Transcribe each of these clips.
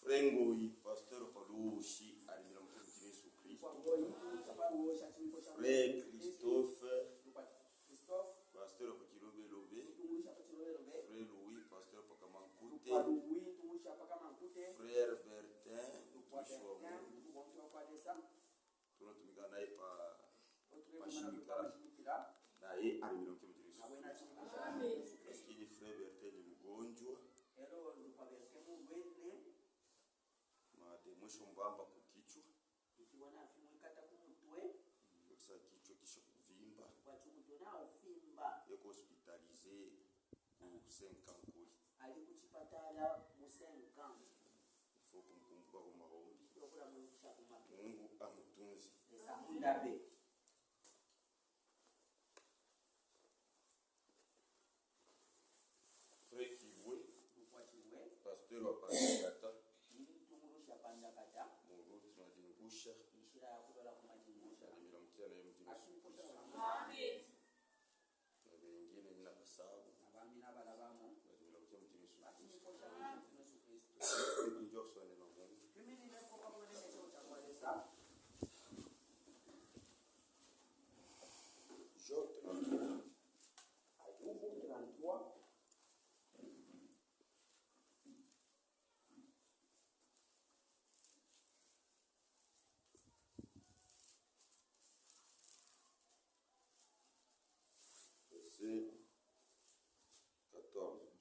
Frengoi, pasteur Palouchi, alimira mtumishi Yesu Kristo. Frère Christophe, pasteur Pakirobe Lobe. Frère Louis, pasteur Pakamankute. Frère Bertin, tunatumika naye pa mashimikara. Naye alimira mtumishi Yesu Kristo. Lakini Frère Bertin ni mgonjwa. Mwisho mbamba kukichwa. Sasa kichwa kisha kuvimba. Yeko hospitalize ku 5 ans kuli. Alikuchipatala mu 5 ans. Faut kumkumbuka kwa maombi. Mungu amutunze. Ndabe. Frère Kiwe, pasteur wa Pandakata.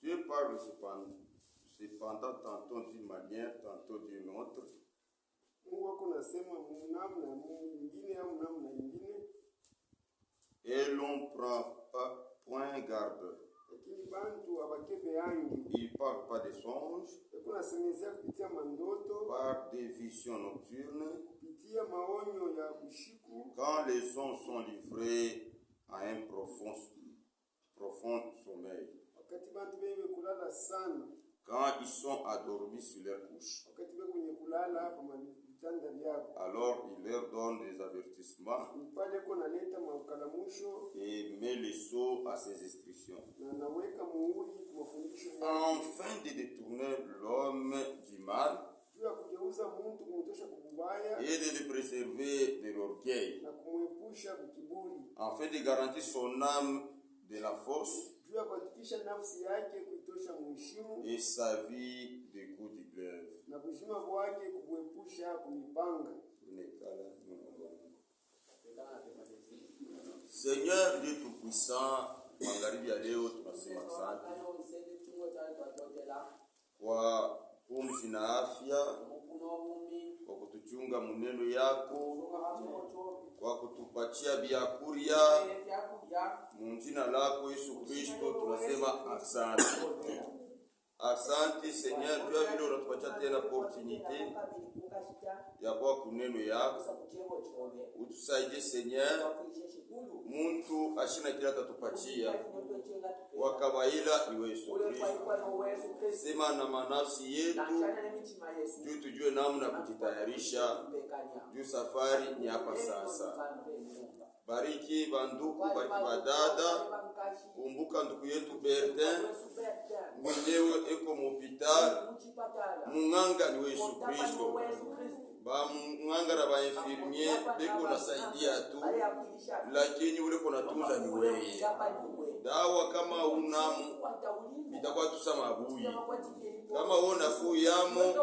Dieu parle cependant tantôt d'une manière, tantôt d'une autre. Et l'on prend pas point garde. Il parle pas des songes, par des visions nocturnes. Quand les hommes sont livrés à un profond sommeil. Quand ils sont adormis sur leur couche. Alors il leur donne des avertissements et met le sceau à ses instructions. Afin de détourner l'homme du mal et de le préserver de l'orgueil, afin de garantir son âme de la force et sa vie des coups de glaive. Seigneur Dieu Tout-Puissant, magharibi ya leo tunasema asante kwa pumzi na afya, kwa kutuchunga muneno yako, kwa kutupatia biakuria munjina lako Yesu Kristo. Tunasema asante. Asante Seigneur, tu as vile unatupatia tena opportunité ya kwa kuneno yako. Utusaidie Seigneur, muntu ashina kila tatupatia wakawaila ni Yesu Kristo. Sema na manafsi yetu juu tujue namna kujitayarisha juu safari ni hapa sasa. Bariki banduku, bariki badada. Kumbuka ndugu yetu Bertin, mwenyewe eko mhopital. Munganga ni Yesu Kristo. Ba munganga na ba infirmier beko nasaidia tu, lakini ule kona tunza ni wewe. Dawa kama unamu itakuwa tusama abuyi. Kama una kuyamo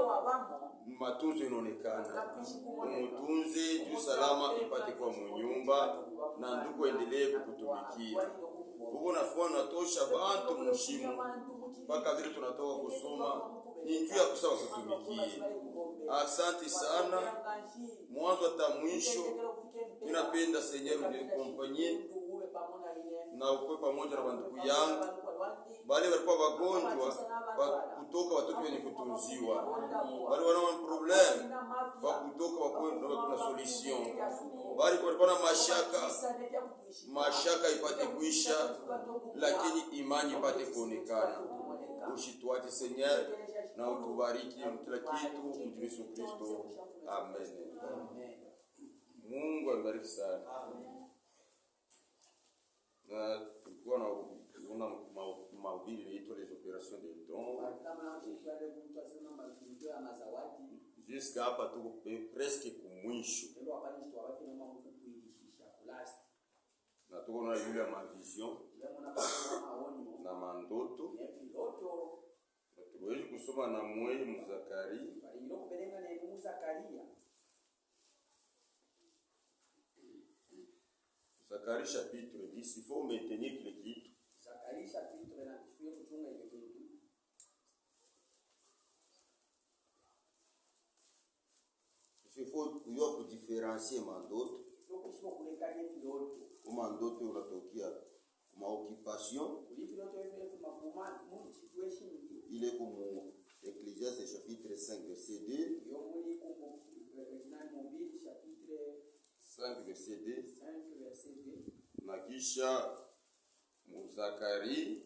matunzo inaonekana. Umutunze juu salama ipate kwa munyumba na ndugu endelee kukutumikia. Uko nafua natosha bantu mushimu mpaka vile tunatoka kusoma ni njuu ya kusawa kutumikia. Asante sana mwanzo hata mwisho. Ninapenda Seigneur unikompanyie na ukwe pamoja na bandugu yangu bali walikuwa wagonjwa kutoka watoto wenye kutunziwa, bali wana problem wa kutoka kuna solution, bali walikuwa na mashaka ipate kuisha, lakini imani ipate kuonekana. Ushituate Seigneur na utubariki kila kitu mtu Yesu Kristo. Amen. Mungu abariki sana. tulikuwa na mahubiri inaitwa les opérations de don. Jusqu'à hapa tuko presque kumwisho. Na tuko na yule ma vision na mandoto. Tuwezi kusoma na mweli Mzakari. Zacharie chapitre 10, il faut maintenir le titre. Zacharie chapitre 10. Il faut différencier mandoto. Comme mandoto unatokea ma occupation. Il est comme Ecclésiaste chapitre 5 verset 2. 5 verset 2. Na kisha Muzakari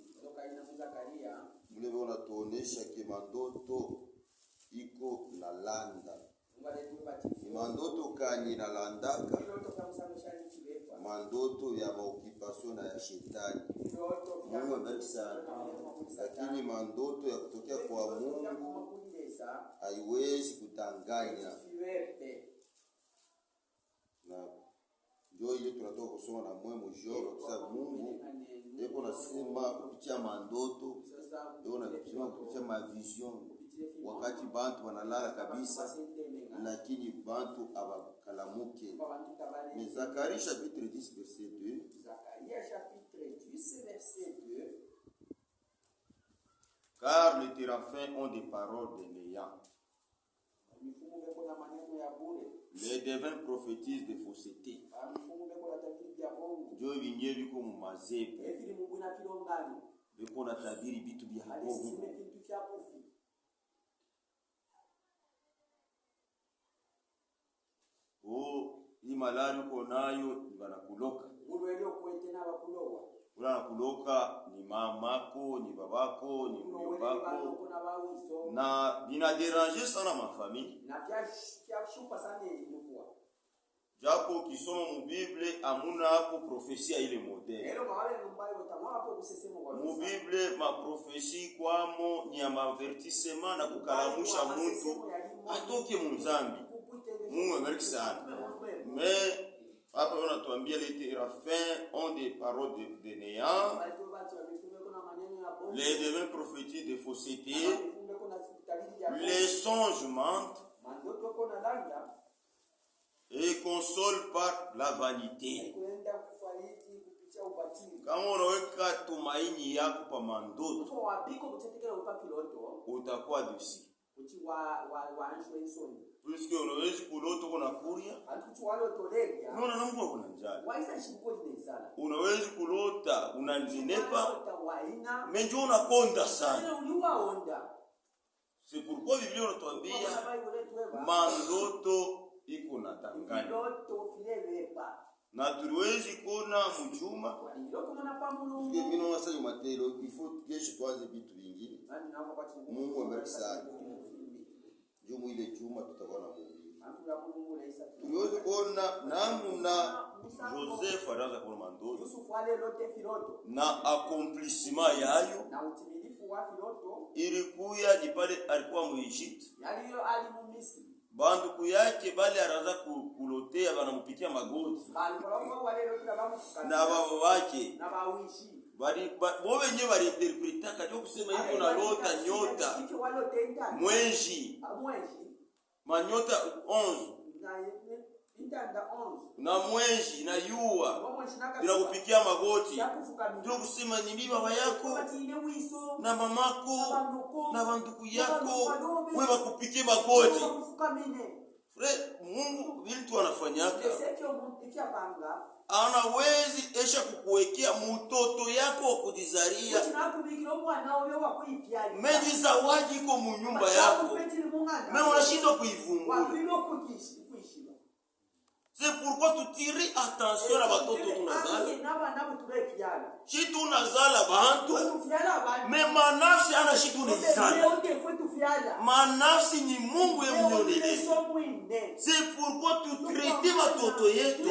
mule unatuonesha ke mandoto iko na landa. Mandoto kani na landaka mandoto ya maokipasyon na ya shetani. Mungu abariki sana. Lakini mandoto ya kutokea kwa Mungu haiwezi kudanganya. Na ndio ile tunatoka kusoma na mwemo joro kwa sababu Mungu yuko nasema kupitia mandoto, yuko nasema kupitia mavision. Wakati bantu wanalala kabisa lakini bantu abakalamuke. Mais Zacharie chapitre 10 verset 2. Zacharie chapitre 10 verset 2. Car les téraphins ont des paroles de néant. Les devins prophétisent de fausseté. Dieu vinye biko mu mazepo. Biko na tabiri bitu bya habovu. Hii malari uko nayo banakuloka. Kuloka ni mamako, ni babako, ni mjomba. Na bina déranger sana ma famille. Japo kisoma mu Bible amuna hapo profesia ile modele. Mu Bible ma profesi kwamo ni ya mavertissement na kukalamusha mtu atoke muzambi. Mungu abariki sana. Mais hapa wanatuambia les téraphins ont des paroles de néant. Les devins prophétisent de fausseté. Les songes mentent. Et consolent par la vanité. Kama unaweka tumaini yako pa mandoto, utakuwa dusi. Puisque unawezi kuloto kuna kuria. Unaona na Mungu kuna njala. Unawezi kulota unanenepa. Menjo unakonda sana. C'est pourquoi Biblia inatuambia mandoto iko na tangani. Na tuliwezi kuona mjuma. Mimi naona sasa Mateo ifo kesho tuanze vitu vingine. Mungu abariki sana. Jumu ile juma tutakuwa na Mungu. Tuliwezi kuona namna Joseph alianza kuona mandoto. Na accomplissement yayo. Na utimilifu wa filoto. Ilikuya ni pale alikuwa mu Egypt. Banduku yake bali araza kulotea banamupikia magoti. Na baba wake bali bo wenyewe bali interpreta kajo kusema hivyo na lota nyota mwenji manyota 11 na mwenji na yua bila kupikia magoti. Ndio kusema ni bibi baba yako na mamako na banduku yako wewe wakupikie magoti. Mungu vitu anafanyaka anawezi esha kukuwekea mtoto yako wa kujizaria meji zawadi iko mu nyumba yako. Mimi unashindwa kuifungua. C'est pourquoi tu tires attention à batoto tunazala. Si tunazala bantu, mais manafsi ana shi tunazala. Manafsi ni Mungu yemnyoneleza. C'est pourquoi tu traites batoto yetu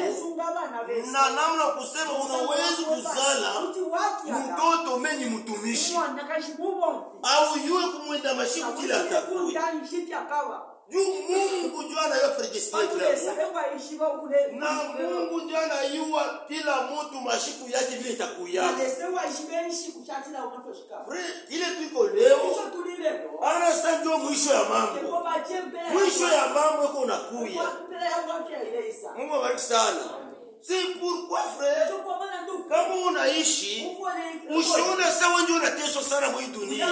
na namna kusema unaweza kuzala mtoto meni mtumishi. Au yue kumwenda mashiku kila atakuye. Mungu ndio anayopredestine kila mtu. Na Mungu ndio anayua kila mtu mashiku yake vile itakuya. Ile tuko leo. Ana sanjo mwisho ya mambo. Mwisho ya mambo iko nakuya. Mungu abariki sana. C'est pourquoi frère, kama unaishi usione sawa ndio unateswa sana mwa dunia.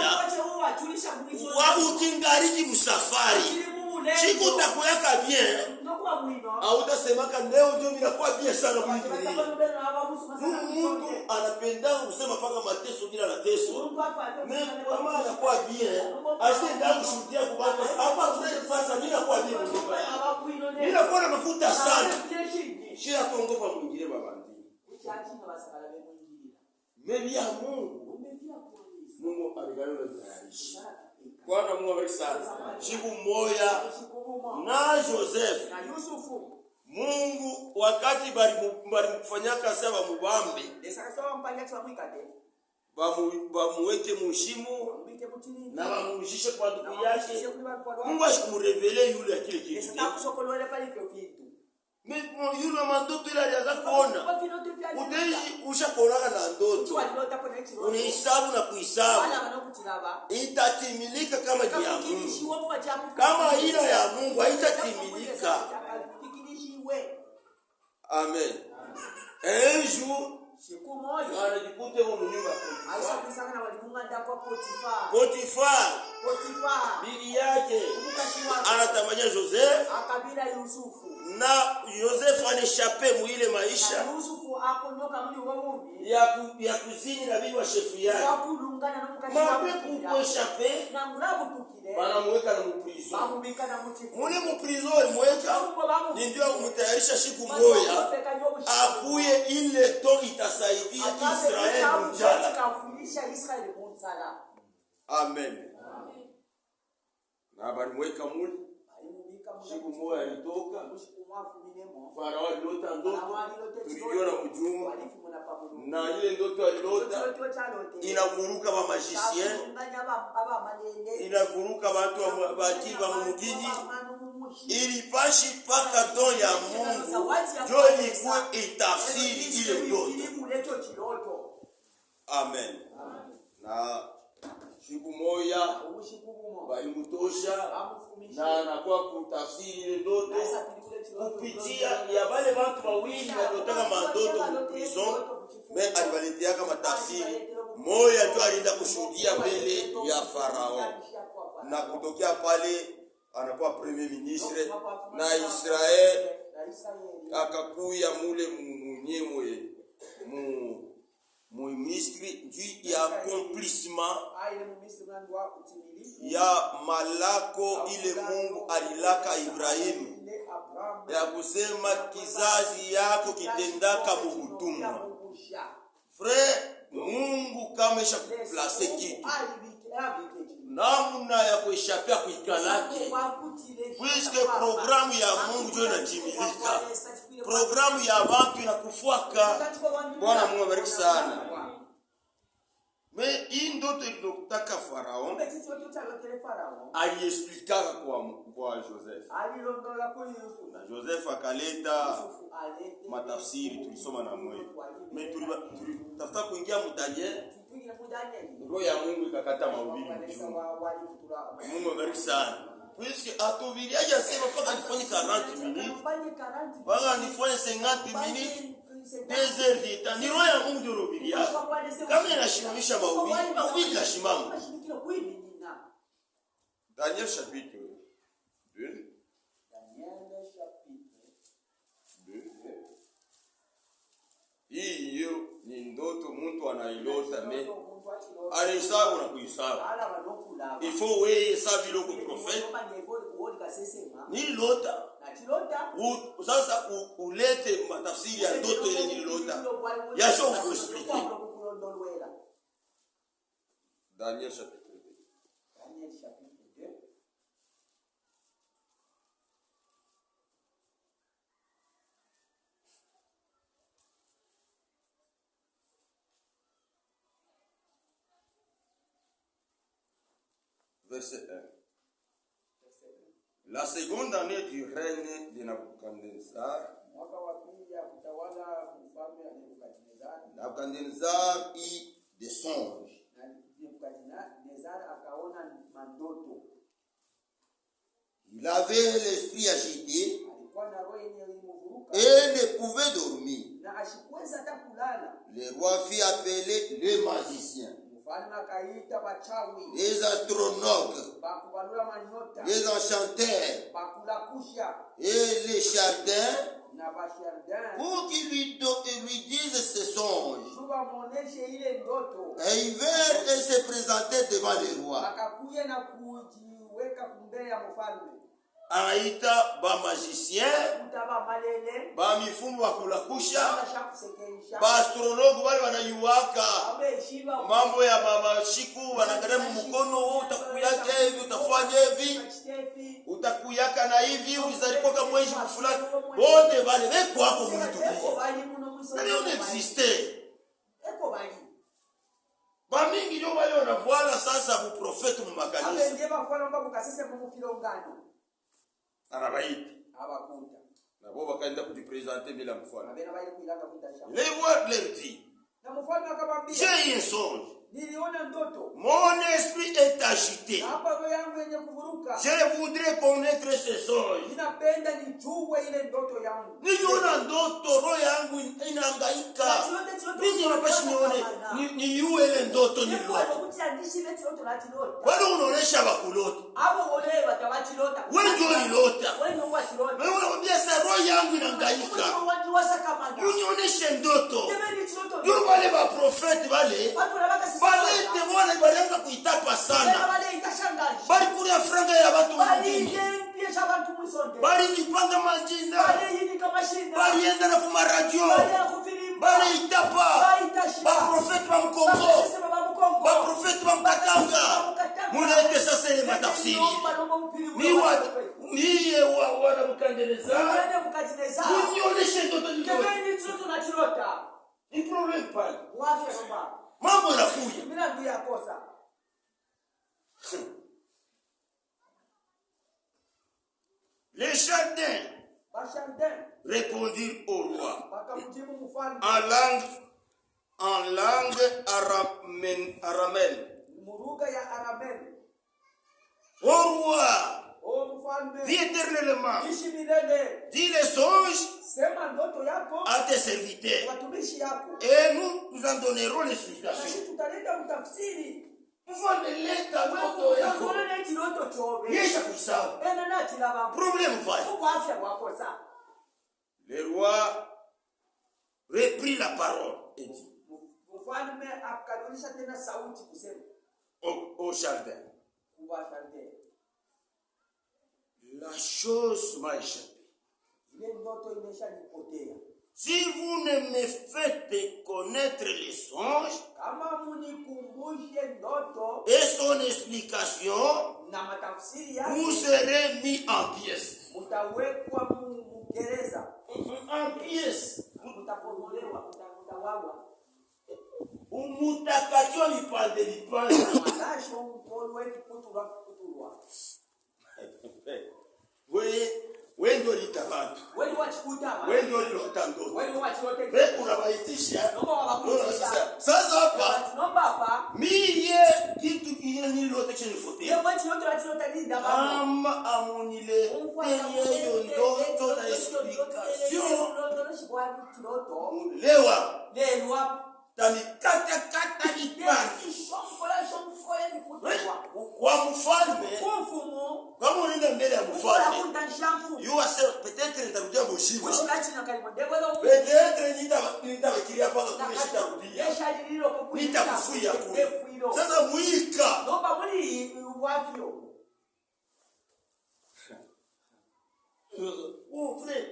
Wa ukingariki msafari. Siku utakuweka bien. Au utasemaka leo ndio ninakuwa bien sana kwa dunia. Mungu anapenda kusema paka mateso bila nateswa. Mais kama anakuwa bien, asienda kushuhudia kwa watu. Hapa sasa ninakuwa bien Mungu. Ninakuwa na mafuta sana. Shia kuongopa mwingine babandi. Mebi ya Mungu. Mungu aligalo tayarishi. Bwana Mungu abariki sana. Siku moja na Joseph na Yusufu. Mungu wakati bali kufanya kazi wa mubambe. Bamuweke mushimu na bamujishe kwa ndugu yake. Mungu asikumrevele yule akile kitu. Yule mandoto ile alianza kuona. Utaishi ushakoraka na ndoto. Unahesabu na kuhesabu. Itatimilika kama ni ya Mungu. Kama ila ya Mungu haitatimilika. Amen. Un jour, siku moja anajikuta huko nyumba Potifar bibi yake anatamania Joseph akabila Yusufu na Joseph aneshape muile maisha Yusufu akonyoka mli wawumi ya kuzini na bibi wa shefu yake wakulungana na mkashi kueshape na ngulabu tukile banamweka na mprison bamubika na mutifu mule mprison mweka ndio kumtayarisha siku moja akuye ile to itasaidia Israeli mjana kafundisha Israeli mjana. Amen. Na balimweka mule siku moja alitoka Farao alilota ndoto tuliona mjuma na ile ndoto alilota inavuruka wa magicien inavuruka watu wa bakili wa mugini ilipashi paka don ya Mungu jo ilikuwa itafsiri ile ndoto. Amen. Na siku moja balimutosha na anakuwa kutafsiri ile ndoto kupitia ya wale watu wawili waliotaka mandoto mu prison. Mais alibaletea kama tafsiri moja tu alienda kushuhudia mbele ya Farao na kutokea pale anakuwa premier ministre na Israel akakuya mule mwenyewe ministre du ya accomplissement ya malako ile Mungu alilaka Ibrahimu ya kusema kizazi yako kitendaka mubutumwa. Frère, Mungu kamesha kuplace kitu namna ya kuishapia kuikalake puisque programu ya Mungu ndio inatimilika. Programu ya watu inakufuaka. Bwana Mungu abariki sana. Mais hii ndoto ilitaka Farao aliexplicaka kwa Joseph. Na Joseph akaleta matafsiri tulisoma na mwe. Mais tulitafuta kuingia mu Daniel. Roho ya Mungu ikakata mahubiri mjuma. Mungu abariki sana. Puisque atubiria yasema paka nifanye 40 minutes. Paka nifanye 50 minutes. 2 heures de temps. Ni roho ya Mungu ndio robiria. Kama inashimamisha mahubiri inashimama. Daniel chapitre 2. Hiyo ni ndoto mtu anailota me alisabu na kuisabu. Il faut weye sabi loko prophète. Ni lota. sasa ulete matafsiri ya ndoto ile nililota. Yasho kuexplique. Daniel chapitre 2. Daniel chapitre 2. Verset 1. La seconde année du règne de Nabucodonosor, Mwaka wa pili ya kutawala mfalme Nebukadnezar. Nabucodonosor eut des songes. Na Nebukadnezar akaona mandoto. Il avait l'esprit agité Alikuwa na roho yenye ilimvuruga. et ne pouvait dormir. Na ashikuweza hata kulala. Le roi fit appeler les magiciens, Mfalme akaita wachawi. les astronomes, Bakubalula manyota. les enchanteurs Bakulakusha. et les chardins Na bashardin. pour qu'ils lui disent ses songes. Shuba muoneshe ile ndoto. Et ils vinrent et se présentaient devant le roi. Akakuja na kujiweka kumbele ya mfalme. Anaita ba magicien, Kutaba malele. ba mifumu wa kulakusha, Shakusekeisha. ba astronomu wale wanayuwaka Ameshiba. mambo ya mabashiku, wanaangalia mkono, utakuyaka hivi, utafanya hivi, utakuyaka na hivi, ulizalikuwa mwezi fulani, wote wale weko wako mtu na leo existe. Eko bali. Ba mingi ndio wale wanavuala sasa bu profeti mu makanisa. Abenge bakora mba kukasese mu kilongano. Anabaita. Abakuta. Na bo bakaenda kujipresenter bila mfano. Abena bali kuilanga kutasha. Les rois leur dit, Na mfalme akamwambia, j'ai un songe. niliona ndoto. Mon esprit est agité. Hapa roho yangu yenye kuvuruka. Je voudrais connaître ce songe. Ninapenda nijue ile ndoto yangu. Niona ndoto, roho yangu inahangaika. Mimi napashi nione ni yue ile ndoto nililota. Wale unaonesha bakulota. Wewe ndio ulilota. Wewe unamwambia sasa roho yangu inahangaika. Unioneshe ndoto. Ndio wale ba profeti wale. Wale temona balianza kuitapa sana. Bali kulia franga ya watu wengine. Bali nipanga majina. Bali enda na kuma radio. Bali itapa. Ba profeti wa Mkongo. Ba profeti wa Mkatanga. Mulete sasa ile matafsiri. Ni wana Nabucodonosor. Unioneshe ndoto nililota. Ni problem pale. Mambo yanakuja. Les chardins répondirent au roi en langue araméenne. Au roi, dis éternellement, dis les songes à tes serviteurs et nous en donnerons l'explication. Mfalme leta ndoto yako. Yesha kuisahau. Problème pale. Le roi reprit la parole et dit au jardin, la chose m'a échappé. Si vous ne me faites connaître les songes et son explication, vous serez mis en pièces. En pièces. Umutakachwa lipande lipande. Wewe ndio litabatu. Wewe ndio lilota ndoto. Wewe unawaitisha. Sasa hapa mie kitu kingine niliota chinifutia. Kama amunile hiyo ndoto na explication. Lewa. Tani kata kipande. Kwa mfalme. Kama unaenda mbele ya mfalme. You are saying peut-être nitarudia mshima. Peut-être nitawakiria paka kumeshita rudia. Nitakufuia kule. Sasa muika. Oh frère,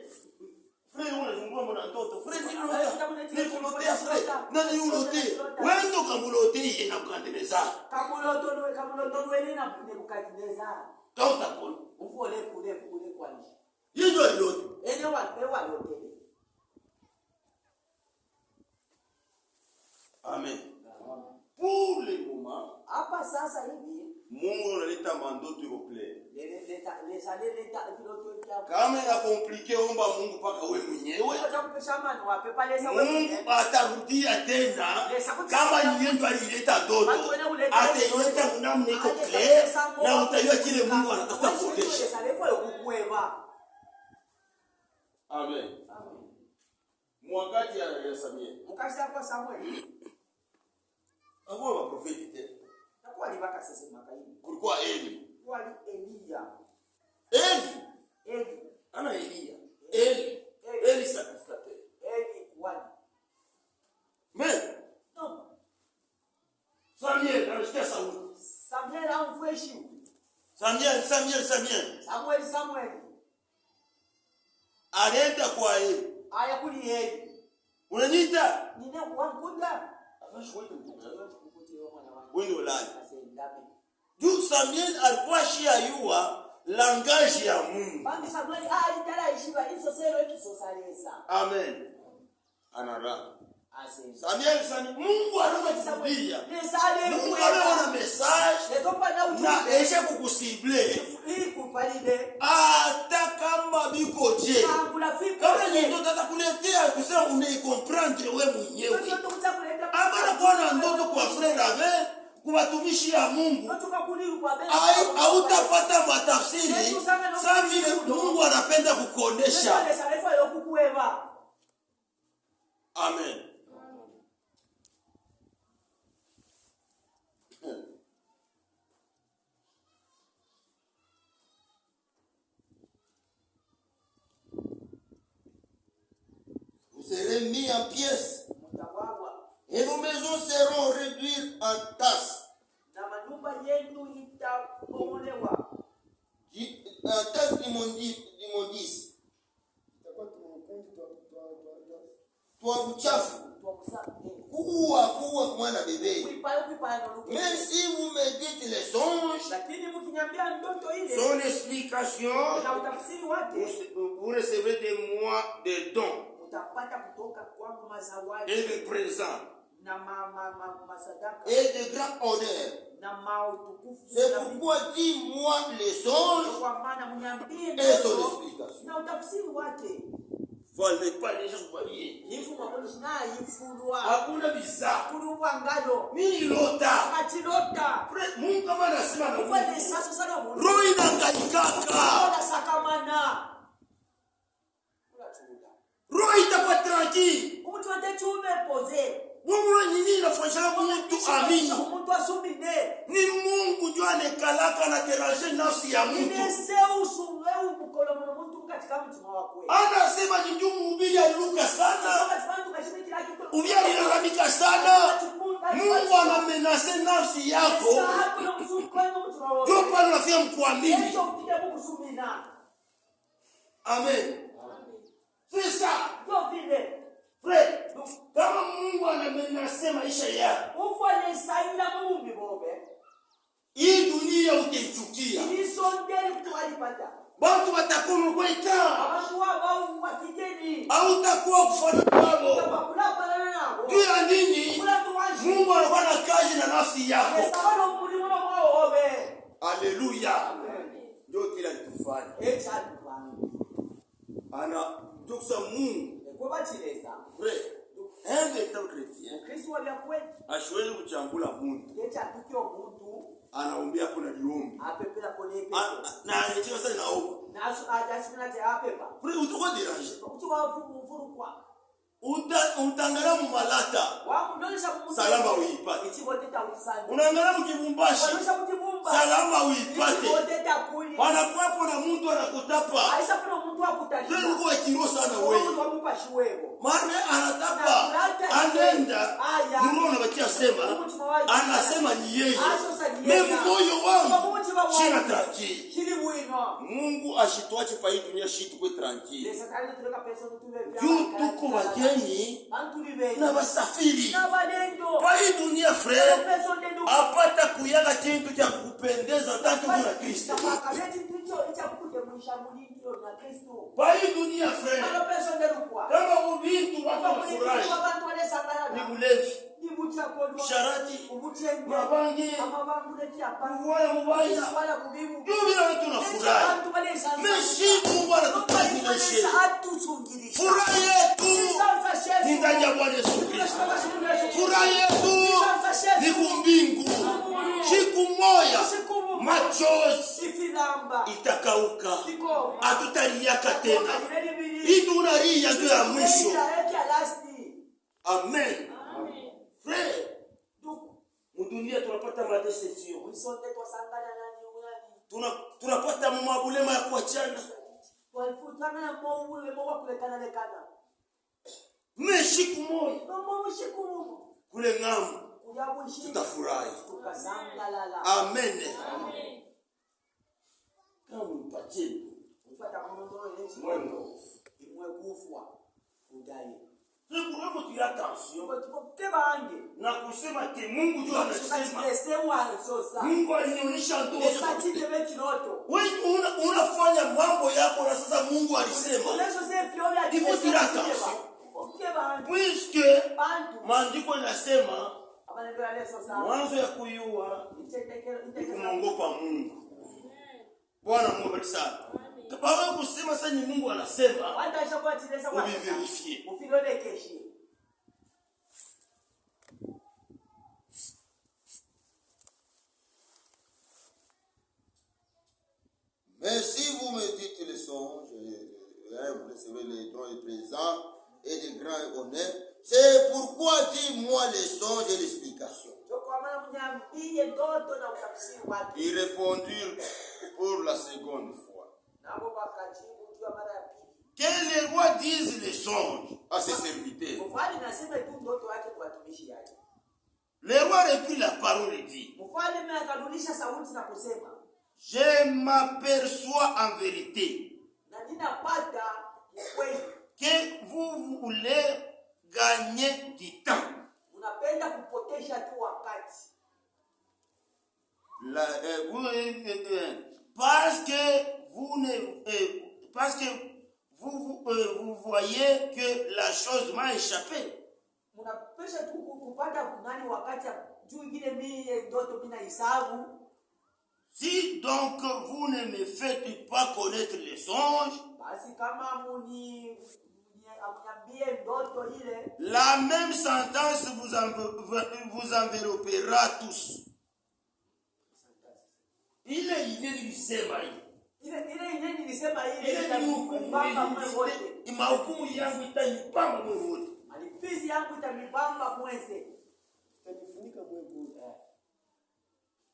Na yulote. Wendo kamulote yena kukandeleza. Kamuloto wele na Nebukadneza. Kauta polo. Ufole kule kwani. Yendo yulote. Ene wa lote. Amen. Pour le moment, hapa sasa hivi Mungu analeta mandoto iko clear. leta kama ya compliqué omba Mungu paka wewe mwenyewe. Mungu atarudia tena kama yeye alileta ndoto. Ataleta mnamo niko clear na utajua kile Mungu anatafuta kuonesha. Amen. Mwakati ya Samuel. Mukasha kwa Samuel. Hapo wa profeti tena. Nakuwa ni baka sasa makaini. Kulikuwa Eli. Kwa Elia. Eli. Ana Elia. Eli sacrificateur. Eli kwani. Mais No. Samuel anasikia sauti. Samuel amfreshi. Samuel. Anaenda kwa Eli. Aya kuli Eli. Unaniita? Nine wankuda. Wewe ulali. Juu Samuel alikuwa shiyayua langage ya Mungu. Bandi Samuel alitara ishiba hizo sero ekisosaleza. Amen. anara. Samuel Mungu anakusubiria. Mungu ana message na esha kukusible. Hata kama biko je. Kama ndio tatakuletea kusema unaicomprendre wewe mwenyewe. Amana kwa na ndoto kwa frère ave kuwatumishi ya Mungu. Hautapata matafsiri. Sasa vile Mungu anapenda kukuonesha. Amen. Vous serez mis en pièces et vos maisons seront réduites en tasses. En tasses d'immondices. Toi uchafu. Kuwa mwana bébé. Mais si vous me dites les songes, son explication, vous recevez de moi des dons et des présents et de grands honneurs. C'est pourquoi dis-moi les songes et son explication. Voilà pas les gens voyez. Hakuna bizarre. Mimi lota. Mungu kama anasema na Mungu. Roho inahangaika. Roho itakuwa tranquille. Mungu nini inafanya mtu amini? Ni Mungu ndio anakalaka na déranger nafsi ya mtu. Anasema ni ndio mhubiri aliruka sana. Ubia alilalamika sana. Mungu anamenase nafsi yako. Ndio pale unafia mkuamini. Amen. C'est ça. Frère, kama Mungu anamenase maisha yako. Hii dunia utaichukia. Watu watakuwa kweka. Au utakuwa kufanana nao. Juu ya nini? Mungu anakuwa na kazi na nafsi yako. Haleluya. Ndio kila kitufanya. Ana tuksa Mungu. Frère, un véritable chrétien. Ashwezi kuchambula Mungu. Anaombea kuna liombi. Na anacheka sana naomba. Frère, utakuwa déranger. Utangala mu malata. Salama uipate. Unaangalia mkibumbashi. Salama uipate. Wanakuwepo na mtu anakutapa. Wewe uko kiro sana wewe. Maana anatapa. Anenda. Mungu anabakia sema. Anasema ni yeye. Mimi moyo wangu. Shina taki. Mungu ashituache pa hii dunia shitu kwe tranquille. Juu tuko wageni na wasafiri. Pa hii dunia frère, apata kuyaga kintu cha kupendeza tatu kuna Kristo. Pa hii dunia frère, kama ubintu wako furahi ni ulevi, sharati, mabangi, kuwaya mubaya, juu watu na furahi. Meshi Mungu anatukaribisha. Furaha yetu ni ndani ya Bwana Yesu Kristo. Furaha yetu ni kumbingu. Siku moja machozi itakauka, hatutaliaka tena. Hii tunalia ndio ya mwisho. Amen. Frère, mudunia tunapata madeception. Tunapata mabulema ya kuachana. Meshiku moja kule ng'ambo tutafurahi. Amen. Kama mpatie mwendo Mungu tuya attention na kusema ke Mungu jua anasema Mungu alinionyesha ndoto. Wewe unafanya mambo yako na sasa Mungu alisema hivyo tuya attention. Puisque maandiko yanasema mwanzo ya kuyua ni kumwogopa Mungu. Bwana Mungu bariki sana. Kabla kusema sasa ni Mungu anasema uviverifie. Mais si vous me dites les songes, vous recevez les dons et présents et les grands honneurs, c'est pourquoi dis-moi les songes et l'explication. Ils répondirent pour la seconde fois. Que les rois disent les songes à ses serviteurs. Le roi reprit la parole et dit: je m'aperçois en vérité que vous voulez gagner du temps. Parce que vous voyez que la chose m'a échappé. Si donc vous ne me faites pas connaître les songes, la même sentence vous enveloppera tous.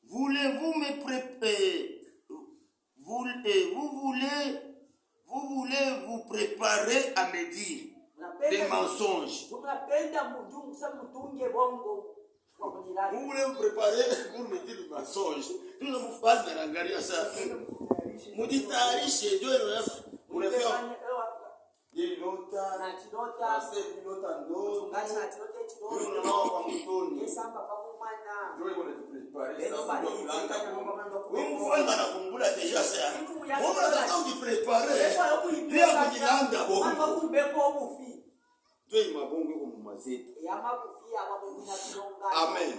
Voulez-vous me préparer? Vous voulez vous préparer à me dire des mensonges. Vous voulez vous préparer pour me dire des mensonges. Tout le monde parle de l'angaria ça. Muditarishe ndio unaweza unafanya Ilota na chilota ilota ndo na kwa mtoni esamba kwa mwana ndio iko kuprepare sasa ndio blanca wewe mfalme anakumbula deja sasa wewe unataka ujiprepare pia kujilanda bongo kumbepo ufi ndio mabongo iko mumazeti ya mabufi ya mabongo na kilonga. Amen.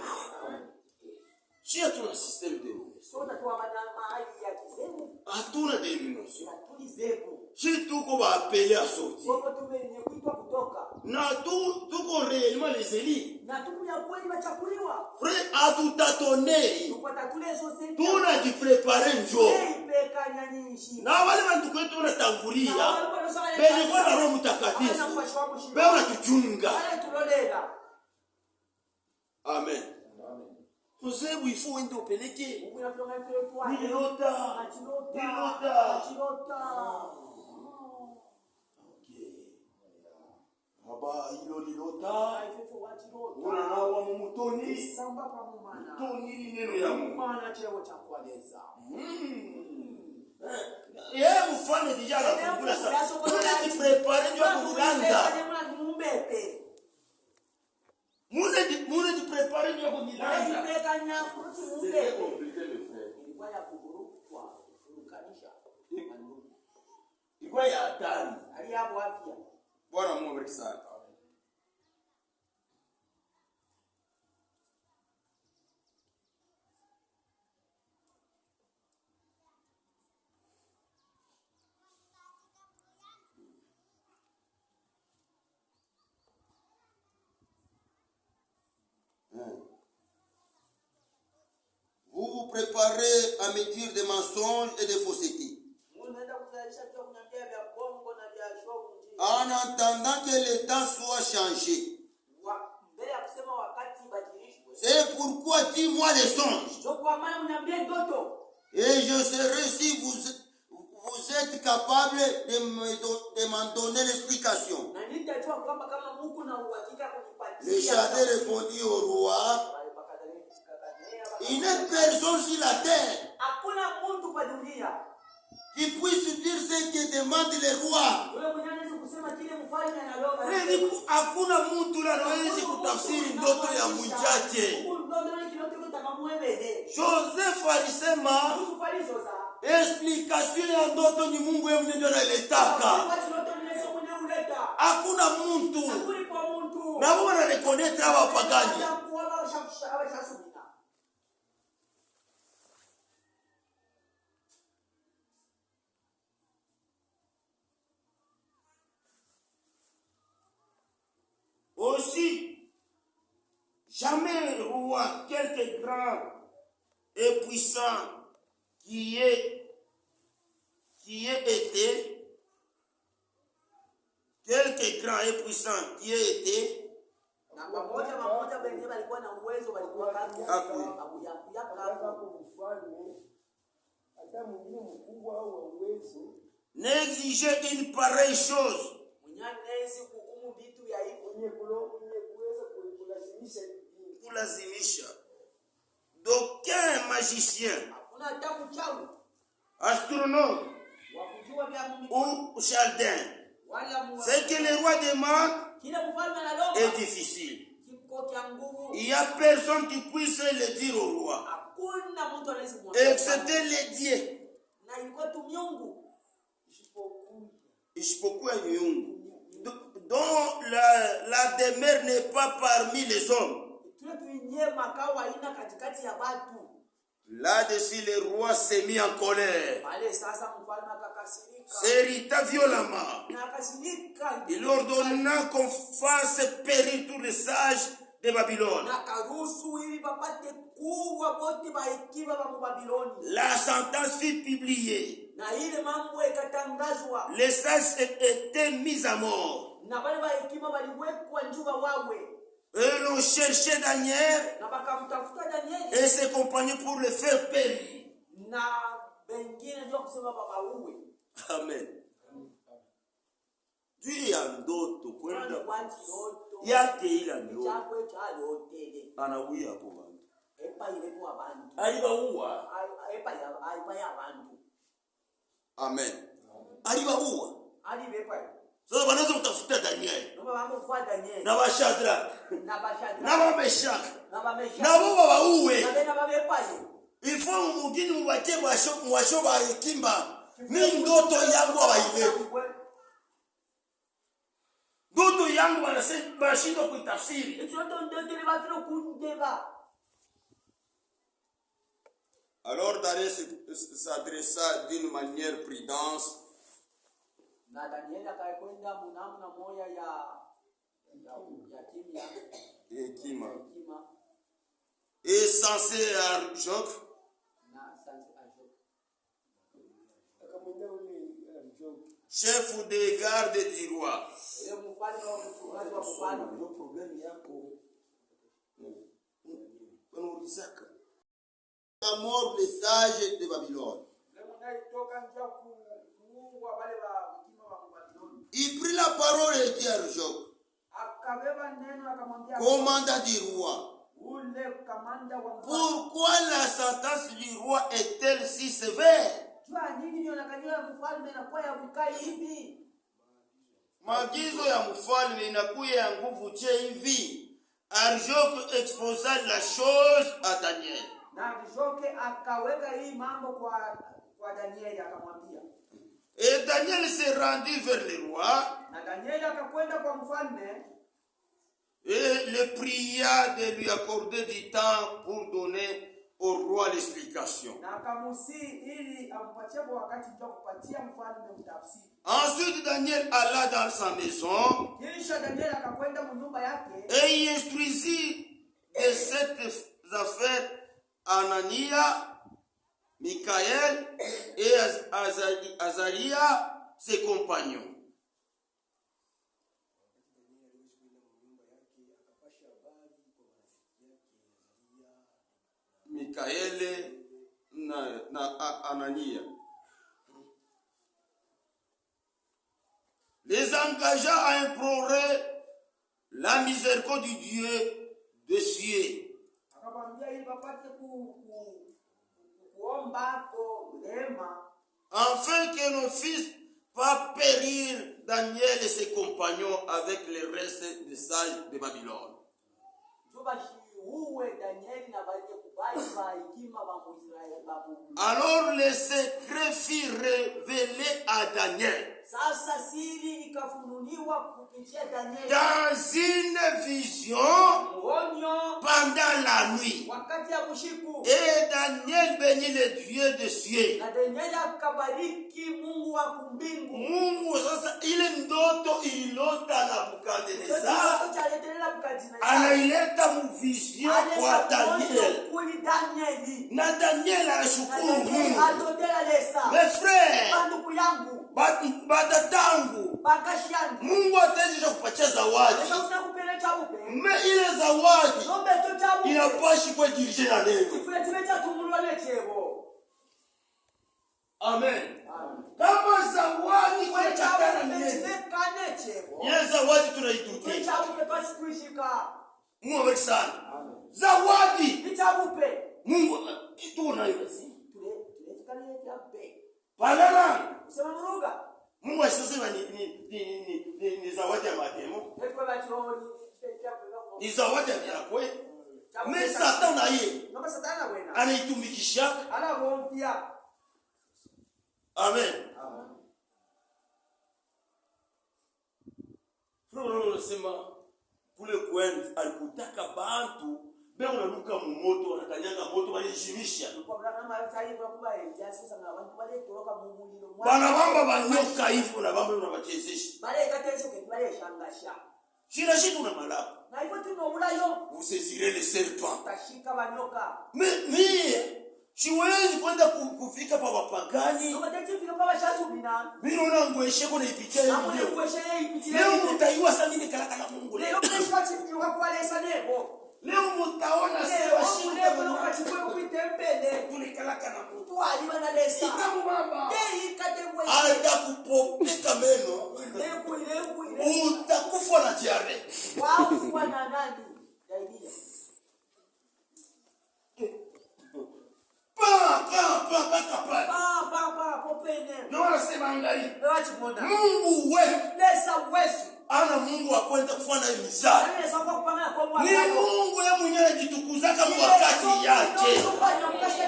Chia tuna system de soda tu abadama hali ya kizemu hatuna diminution tulizepo si tuko ba appeler à sortir boko tumenye kuitwa kutoka na tuko réellement les élus na tukuya kweli bachakuliwa frère atutatone tupata kule society tunajiprepare njoo na wale bantu kwetu tunatangulia bele kwa Roho Mtakatifu bele tuchunga. Amen. Mzebu ifo ende upeleke nilota. Aba hilo lilota unanawa mumutoni mutoni neno ya Mungu maana cheo cha kueleza ilikuwa ya hatari. ali hapo afya. Bwana Mungu abariki sana. Vous vous préparez à me dire des mensonges et des faussetés. En attendant que le temps soit changé. C'est pourquoi dis-moi les songes. Et je serai, si vous êtes capable de m'en donner l'explication. Le Chaldée répondit au roi, il n'est personne sur la terre qui puisse dire ce que demande le roi. Hakuna mtu anaweza kutafsiri ndoto ya mwinjake. Joseph alisema explication ya ndoto ni Mungu yeye mwenyewe analetaka. Hakuna mtu. Na Mungu anareconnect hawa pagani. Aussi, jamais roi, quelque grand et puissant qui ait été, quelque grand et puissant qui ait été, n'exigeait une pareille chose. Kulazimisha. D'aucun magicien, astronome ou chaldin, ce que le roi demande est difficile. Il n'y a personne qui puisse le dire au roi, excepté les dieux. Isipokuwa miungu dont la demeure n'est pas parmi les hommes. Là-dessus, le roi s'est mis en colère, s'irrita violemment. Il ordonna qu'on fasse périr tous les sages de Babylone. La sentence fut publiée. Les sages étaient mis à mort. Et l'on cherchait Daniel et ses compagnons pour le faire périr. Amen. Dieu ya ndoto kwenda yake ila ndoto anawia kwa bantu alibaua. Amen. Alibaua. So banaweza kutafuta Daniel na Bashadrak na Bameshak na baba bauwe. Ifo mugini mubatie mwasho ba hekima. Ni ndoto yangu abaile. Ndoto yangu wanasema bashindo kuitafsiri. Alors Daniel s'adressa d'une manière prudente. Na Daniel akakwenda mnamna moya ya hekima. Et censé Arjok, chef des gardes du roi. La mort des sages de Babylone. Il prit la parole et dit à Arjok, commandant du roi, pourquoi la sentence du roi est-elle si sévère? Maagizo ya mfalme inakuya ya nguvu je hivi? Arjok exposa la chose à Daniel. Na Arjok akaweka hii mambo kwa Daniel akamwambia. Et Daniel s'est rendu vers le roi. Na Danieli akakwenda kwa mfalme. Et le pria de lui accorder du temps pour donner au roi l'explication. Na akamusi ili ampatie wakati wa kupatia mfalme utafsiri. Ensuite, Daniel alla dans sa maison. Kisha Danieli akakwenda nyumba yake. Et il instruisit de cette affaire Anania, Michael et Azaria, ses compagnons. Michael na Anania. Les engagea à implorer la miséricorde du Dieu de cieux. Afin que ne fisse pas périr Daniel et ses compagnons avec le reste des sages de Babylone. Alors le secret fut révélé à Daniel dans une vision pendant la nuit. Et Daniel bénit le Dieu de cieux. Mungu sasa ile ndoto ililota Nebukadnezar anaileta muvision kwa Daniel. Na Daniel anashukuru Mungu. Mes frères, badadangu, Mungu ataweza kupatia zawadi. Me ile zawadi inapashi kwa dirije na neno. Amen. Kama zawadi kwa chakana neno. Ile zawadi tunaidukia. Mungu abariki sana. Zawadi. Mungu tunayosi. Panana. Mungu asisema ni zawadi ya mademo. Ni zawadi ya kweli. Mais Satan na yeye anaitumikisha. Amen. Floro sema kule kwenda alikutaka bantu beo nanuka mumoto wanakanyanga moto walishimisha. Bana bamba banyoka hivyo na bamba unabachezesha. Shina shitu na malapa. Vous saisirez les serpents. Mais siwezi kwenda kufika pa wapagani. Mimi naona ngweshe kuna ipitia leo. Leo mtaiwa sana nini kalaka na Mungu leo. Leo mtaona sewa shinda kulikalaka na Mungu. Ikamu baba. Ata kupopika meno. Utakufa na diare. Wafu na nani? Mungu wetu ana Mungu akwenda kufanya mizaa. Ni Mungu yeye mwenyewe anajitukuza kama wakati yake.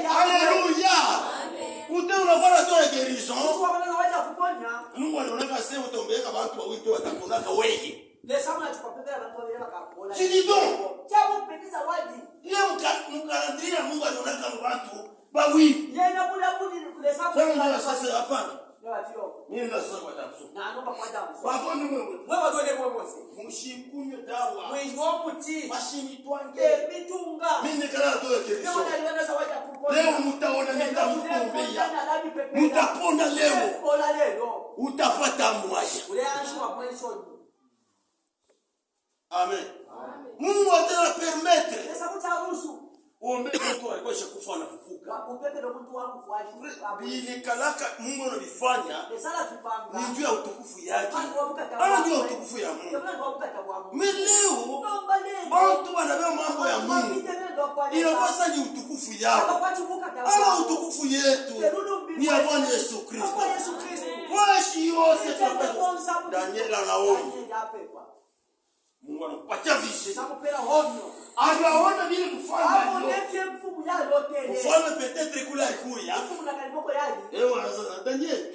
Haleluya. Utaona kwa toa gerison. Mungu anaonaka sema utombeka watu wawili watakonaka wewe. Leo mkarandia Mungu anaonaka watu bawili. Sasa hapana. Mimi nasema kwa damu. Na anaomba kwa damu. Watu ni wewe. Wewe mshikunywe dawa. Mwizomuti. Mashini twange. Mitunga. Mimi nikala toa kesho. Leo mtaona nitakuombea. Mtapona leo. Utapata mwaya. Amen. Mungu atana permettre. Ombe mtu alikuwa shakufa na kufuka. Bili kalaka Mungu anabifanya. Ni juu ya utukufu yake. Ana juu ya utukufu ya Mungu. Leo watu wanabeba mambo ya Mungu. Inakosa ni utukufu yao. Ana utukufu yetu ni ya Bwana Yesu Kristo. Washi yote tunapata. Daniel anaomba. Mungu anakupatia vision. Anaona vile kufanya. Mfalme peut-être kula ikuya. Sasa Daniel.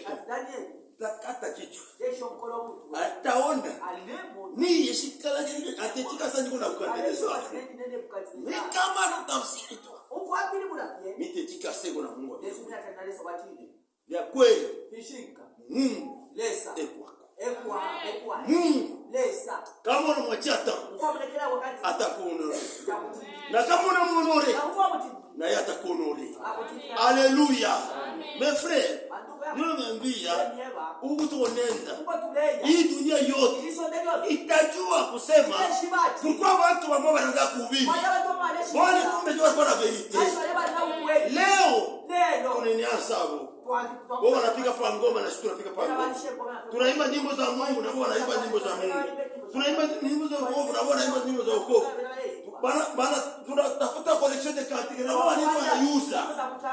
utakata kichwa. Desho mkono mtu. Ataona. Alemo. Ni yeshikala jini atetika sanyi kuna ukandeleza. Ni kama utafsiri tu. Uko wapi ni kuna pia? Mitetika sego na Mungu. Yesu mimi atanalesa batini. Ya kweli. Kishika. Lesa. Ekwa. Lesa. Kama unamwachia hata. Mfamo kila wakati. Atakuonora. Na kama unamuonore. Na yeye atakuonore. Haleluya. Mes frères, nous niambia ubuto onenda. Hii dunia yote itajua kusema pourquoi watu ambao wanaanza kuhubiri. Wale kumbe ndio wako na verite. Leo tunanianza hapo. Wao wanapiga pa ngoma na sisi tunapiga pa ngoma. Tunaimba nyimbo za Mungu na wao wanaimba nyimbo za Mungu. Tunaimba nyimbo za wokovu na wao wanaimba nyimbo za wokovu. Bana tunatafuta collection de cantiques na wao wanaiuza.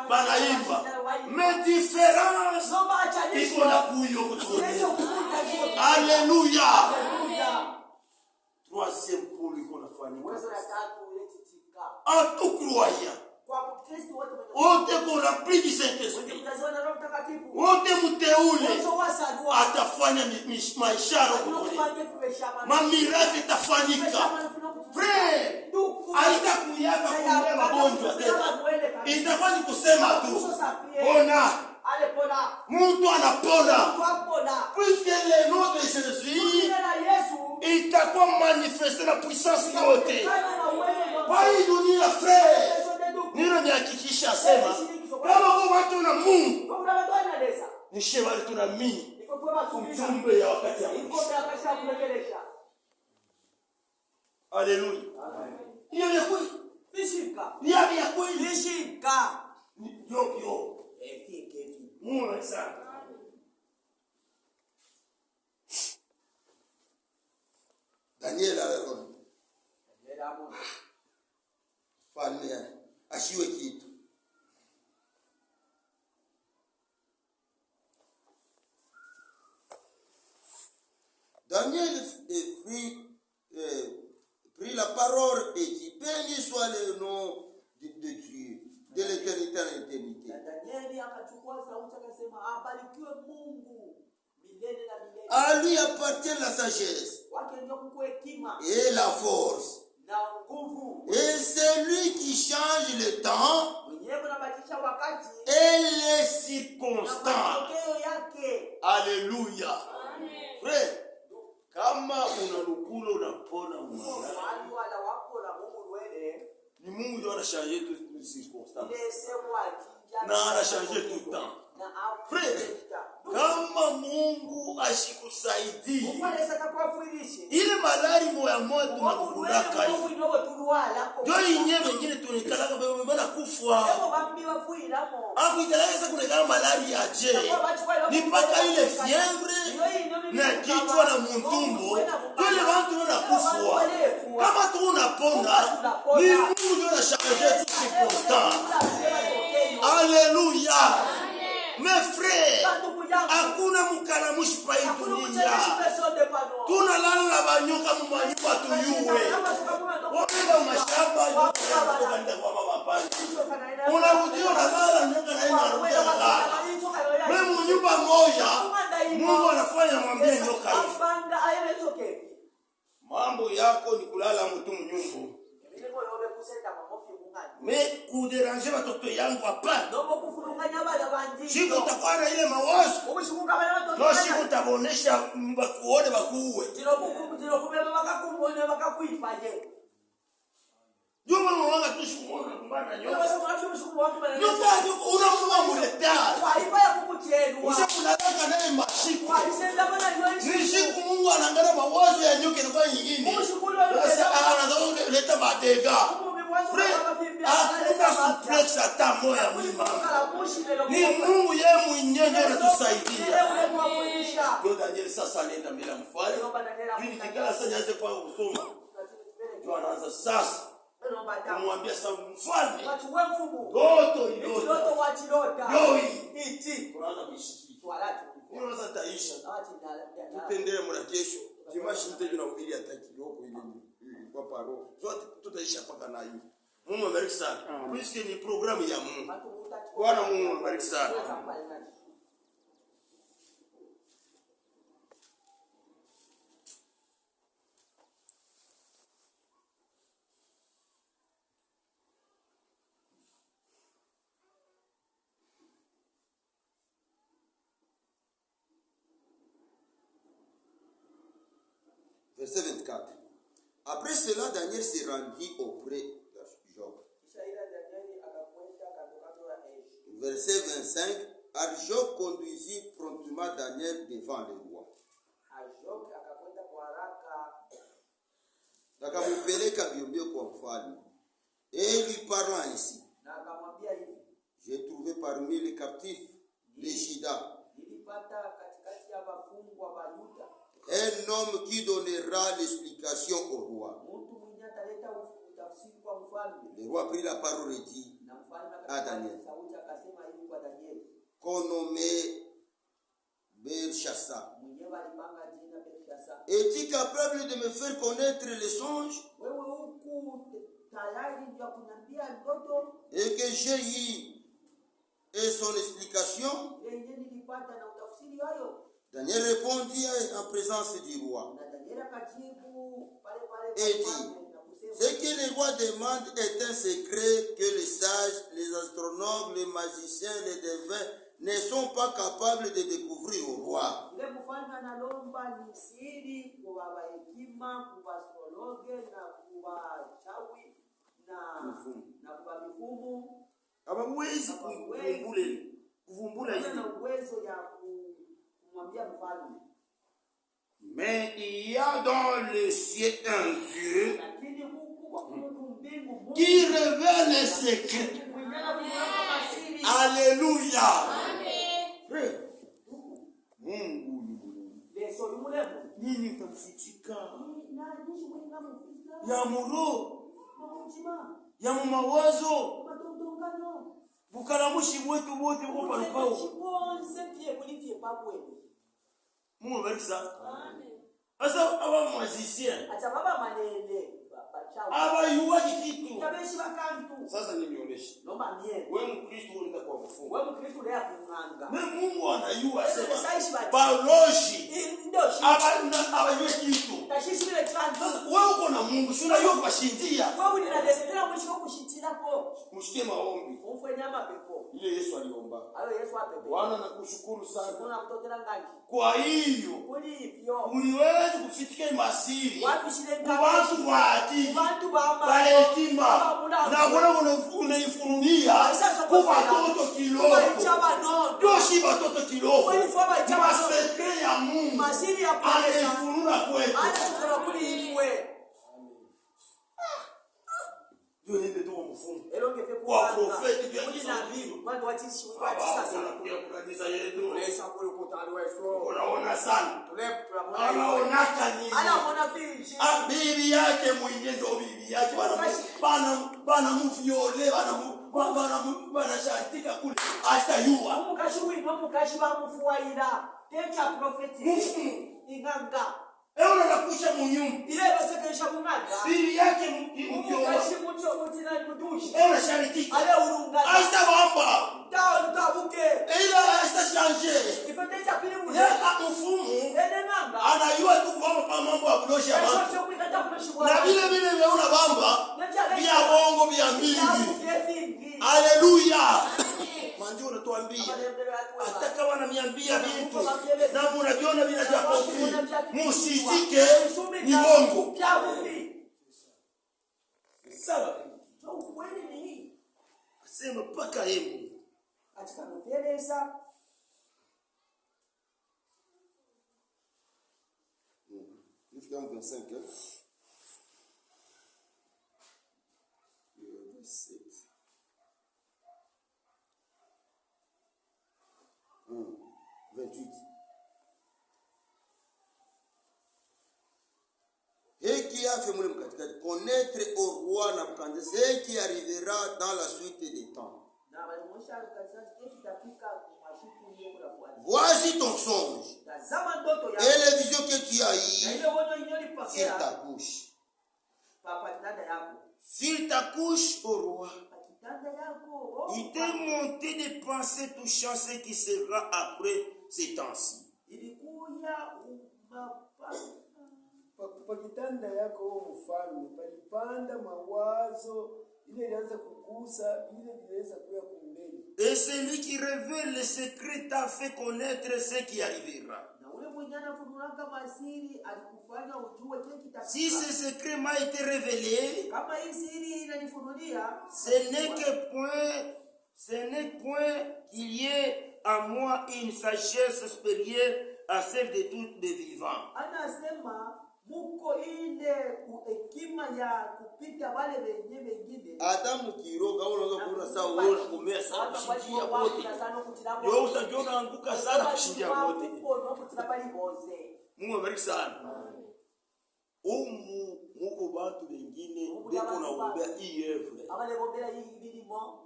Banaimba. Mais différence iko na kuyo kutuonesha. Alléluia. Troisième pôle iko nafanyika. En tout croyant. Wote kuna pris du Saint-Esprit. Wote mteule atafanya maishara kutoka. Mamiracle itafanyika. Frère, haitakuyaga kumbe magonjwa tena. Itakuwa ni kusema tu. Pona. Mtu anapona. Puisque le nom de Jésus itakuwa manifesté na puissance yote. Kwa hii dunia frère. Nino nihakikisha sema kama kwa watu na Mungu ni shewali tunaamini ujumbe ya wakati ya mwisho. Haleluya. Hiyo ya kweli. Hiyo ya kweli. Yo. Mungu sana. Daniel alikuwa. Falme ashiwe kitu. Daniel prit la parole et dit béni soit le nom de Dieu de l'éternité à l'éternité. À lui appartient la sagesse et la force. Et c'est lui qui change le temps et les circonstances. Alléluia. Frère, kama unalukula unapona mwana. Ni Mungu ndio anachange toutes les circonstances. Na anachange tout le temps. Frère, kama Mungu ashikusaidie ile malari moya moya tunakulaka hii ndio yenyewe wengine tunakalaka bana kufwa hapo italeza kunekana malari ya je ni paka ile fievre na kichwa na mtumbo ile watu wanakufwa kama tu unapona ni Mungu ndio anashangaza toutes les circonstances. Alléluia. Mes frères, hakuna mkalamushi pa hii dunia. Tunalala na banyoka mumanyumba tuyuwe. Wabeba mashamba yote kutoka nda kwa baba pale. Unarudia unalala nyoka na ina anarudia kulala. Wewe mnyumba moja, Mungu anafanya mwambie nyoka hivi. Mambo yako ni kulala mtu mnyumba. Mais kuderanger watoto yangu hapa. Siku utakuwa na ile mawazo. No siku utabonesha kuone bakuwe. Juma mwanga tushumuona kumbana nyoka. Nyoka unakuwa muletari. Ushakunataka naye masiku. Ni siku Mungu anaangalia mawazo ya nyoka kwa nyingine. Sasa anaanza kuleta madega. Hakuna suplex hata moja mwima. Ni Mungu yeye mwenyewe ndiye anatusaidia. Ndio Daniel sasa anaenda mbele ya mfalme. Ili kikala sasa nianze kwa kusoma. Ndio anaanza sasa. Kumwambia sasa mfalme. Ndoto ilota. Yoi. Iti. Unaanza kuishiki. Unaanza taisha. Tutendele mwana kesho. Dimashi mtejo na ubiri ataki yoko ile kwa paro. Zote tutaisha paka na hiyo. Mungu abariki sana. Puisque ni programu ya Mungu. Bwana Mungu abariki sana. Verset 24. Après cela, Daniel se rendit auprès de Job. Verset 25. Job conduisit promptement Daniel devant le roi. Akamupeleka mbio kwa mfalme. Et lui parlant ainsi. J'ai trouvé parmi les captifs de Juda un homme qui donnera l'explication au roi. Le roi prit la parole et dit à Daniel, qu'on nommait Belchassar, es-tu capable de me faire connaître les songes et que j'ai eu et son explication? Daniel répondit en présence du roi et dit, ce que le roi demande est un secret que les sages, les astronomes, les magiciens, les devins ne sont pas capables de découvrir au roi. Hawawezi kuvumbula hili. Mais il y a dans les cieux un Dieu qui révèle les secrets. Alléluia. Frère, Mungu nini utafichika ya muro ya mumawazo bukaramushi mwetu wote kwa palukao. Mungu barisa. Asa aba musicien. Acha baba manene. Aba yuwaji kitu. Sasa nimeonesha. Naomba mie. Wewe Mkristo unaenda kwa mfungo. Wewe Mkristo leo kunganga. Mimi Mungu anayua sema. Biology. Ndio shi. Aba yuwa kitu. Tashishi vile chanzo. Wewe uko na Mungu, si unayua kushindia. Wewe ni na destiny mwisho kushindia hapo. Mshike maombi. Umfanye ama pepo. Ile Yesu aliomba. Hayo Yesu apepe. Bwana nakushukuru sana. Kuna mtokera ngaji. Kwa hiyo uliweza kufikia masiri watu wati wa hekima na wewe unaifunulia kwa watoto kiloko doshi watoto kiloko masiri ya Mungu anaifunua kwetu. Dieu n'est pas mon fond. Kwa prophète Dieu est en vie. Watu watishi sasa. Kukanisa yetu. Unaona sana. Anaona kanini. Anaona bibi. Bibi yake mwenyewe ndio bibi yake bana mfiole bana shatika kule hata yua. Mukashi bamufuaira. Techa prophet. Inganga. Ewe unakusha munyumba. Ile basekesha mungaga. Bibi yake mkiona. Kashi mucho mutina mudushi. Ewe sharitika. Ale urunga. Asta bamba. Dao tabuke. Ile asta changer. Ifate cha pili muda. Ya mfumu. Ende nanga. Anayua tu kwamba pa mambo ya kudoshi ya watu. Na vile unaona bamba. Vya bongo vya mingi. Haleluya. Mandio unatuambia hata kama wananiambia vitu na mnajiona vinajapo musitike ni bongo sawa ukweli ni hii asema paka hemu atakanoteleza nifika 25 28. Et qui a fait connaître au roi Nabuchodonosor ce qui arrivera dans la suite des temps. Voici ton songe et les visions que tu as eues sur ta couche. Sur ta couche, au roi. Il t'est monté des pensées touchant ce qui sera après ces temps-ci. Kwa kitanda yako mfalme palipanda mawazo ile ilianza kugusa ile iliweza kuya kumbele. Et celui qui révèle le secret t'a fait connaître ce qui arrivera. Si ce secret m'a été révélé, ce n'est point qu'il y ait à moi une sagesse supérieure à celle de tous les vivants. Adamu kiroga unaweza kuona sawa wewe unakomea sana kushindia wote. Wewe usajiona anguka sana kushindia wote. Mungu abariki sana. Muko bantu wengine beko naombea hii evre.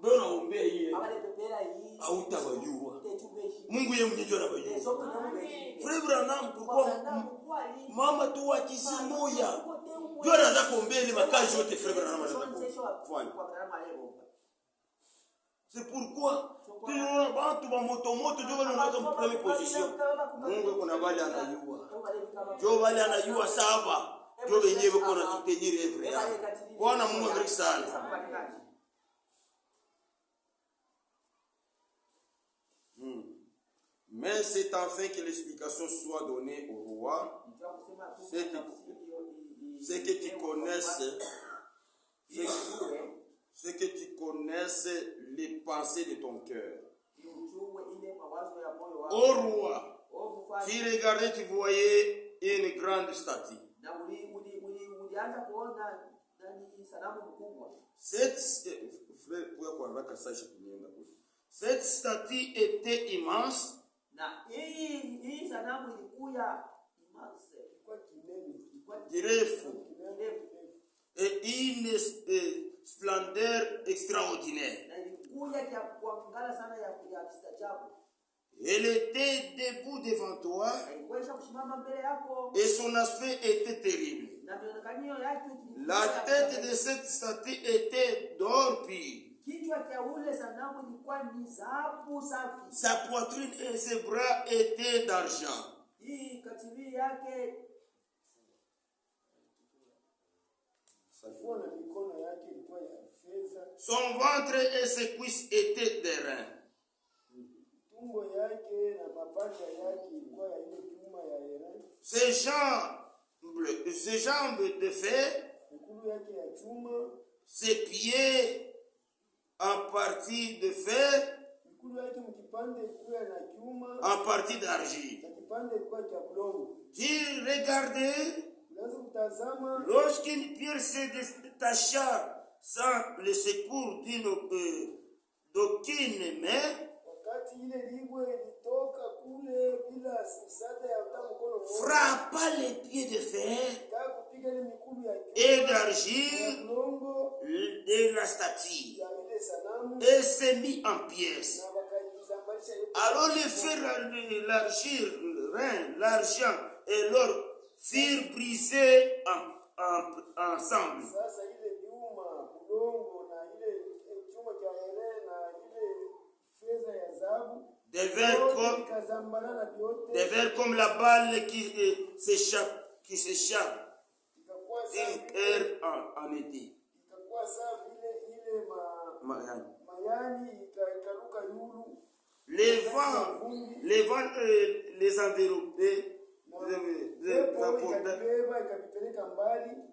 Beko naombea hii. Hautabayua. Mungu yeye mwenyewe anabayua. Frère Branham kwa mama tu wa kisimoya. Ndio anaanza kuombea ile makazi yote Frère Branham anafanya. C'est pourquoi tu vois bantu ba moto ndio wanaanza kuprime position. Mungu kuna bali anayua. Ndio bali anayua saba. Ndio wenyewe wako na soutenir evre. Bwana Mungu abariki sana. Mais c'est enfin que l'explication soit donnée au roi, c'est que tu connaisses les pensées de ton cœur. Au roi, tu regardais, tu voyais une grande statue. Cette statue était immense. Et une splendeur extraordinaire. Elle était debout devant toi et son aspect était terrible. La tête de cette statue était d'or pur. Sa poitrine et ses bras étaient d'argent. Son ventre et ses cuisses étaient d'airain. Ses jambes de fer, ses pieds en partie de fer, en partie d'argile. Tu regardais, lorsqu'une pierre se détacha sans le secours d'aucune main, frappa les pieds de fer et d'argile de la statue et se mit en pièces. Alors les fers, l'argent et l'or furent brisés ensemble. Des vers comme la balle qui s'échappe d'une air en été. Les vents les enveloppaient,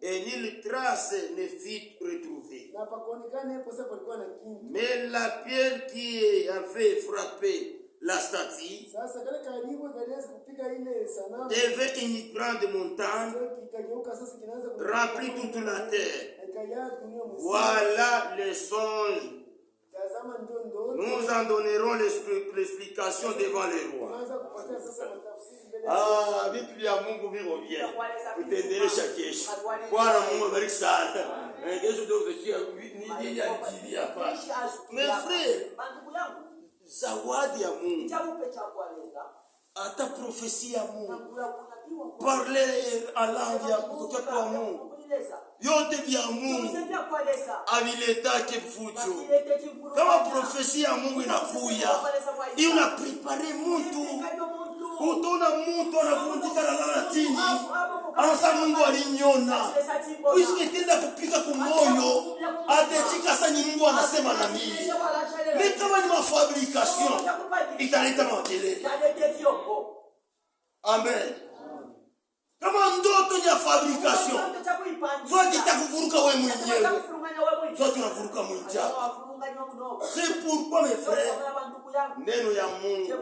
et nulle trace ne fut retrouvée. Mais la pierre qui avait frappé la statue devait une grande montagne, remplit toute la terre. Voilà les songes. Nous en donnerons l'explication devant les rois. Vipi ya Mungu viko bien. Tutendelesha kesho. Bwana Mungu abariki sana. Kesho ndio tukia nini alijilia hapa. Mes frères, zawadi ya Mungu. Hata profesia ya Mungu. Parler en langue ya kutoka kwa Mungu. Yote vya Mungu aviletake fujo. Kama profesia ya Mungu inakuya, inaprepare mtu. Utaona mtu anavunjika na lala chini. Anasa Mungu aliniona. Usikie tenda kupika kumoyo. Atechika sasa Mungu anasema na mimi. Kama ni mafabrication italeta makelele. Amen. Kama ndoto ya fabrication, zote itakuvuruka wewe mwenyewe. Zote unavuruka mwenyewe. C'est pourquoi mes frères, neno ya Mungu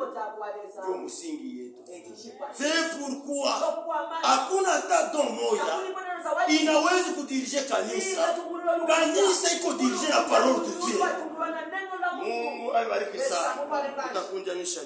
ndio msingi yetu. C'est pourquoi hakuna hata don moja inaweza kudirije kanisa. Kanisa iko dirije na parole de Dieu. Mungu abariki sana. Tutakunjanisha.